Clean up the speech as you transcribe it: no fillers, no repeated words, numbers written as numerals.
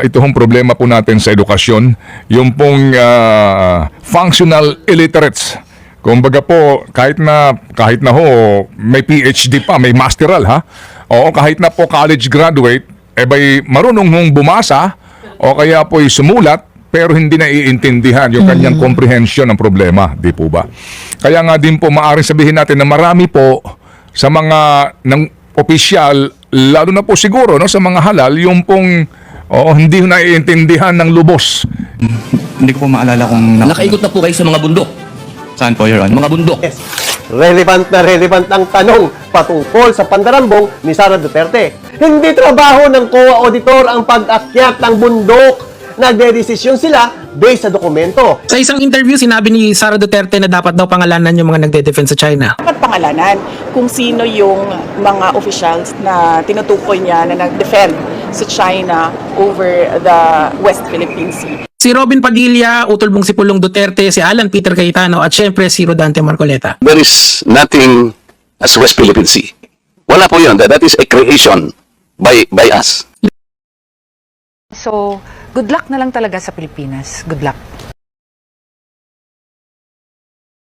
ito hong problema po natin sa edukasyon, yung pong functional illiterates. Kumbaga po, kahit na ho, may PhD pa, may masteral ha. Oo, kahit na po college graduate, bay marunong hong bumasa o kaya po'y sumulat, pero hindi na iintindihan yung kanyang comprehension ng problema, di po ba? Kaya nga din po, maaaring sabihin natin na marami po sa mga ng opisyal, lalo na po siguro no, sa mga halal, yung pong hindi na iintindihan ng lubos. Hindi ko po maalala kung... Nakaikot na po kayo sa mga bundok. Saan po, Your Honor? Mga bundok. Yes. Relevant na relevant ang tanong patungkol sa pandarambong ni Sara Duterte. Hindi trabaho ng COA Auditor ang pag-akyat ng bundok. Nagdedesisyon sila based sa dokumento. Sa isang interview, sinabi ni Sara Duterte na dapat daw pangalanan yung mga nagde-defend sa China. Dapat pangalanan kung sino yung mga officials na tinutukoy niya na nag-defend sa China over the West Philippine Sea. Si Robin Padilla, utol mong si Pulong Duterte, si Alan Peter Cayetano at syempre si Rodante Marcoleta. There is nothing as West Philippine Sea. Wala po yun. That is a creation by us. So, good luck na lang talaga sa Pilipinas. Good luck.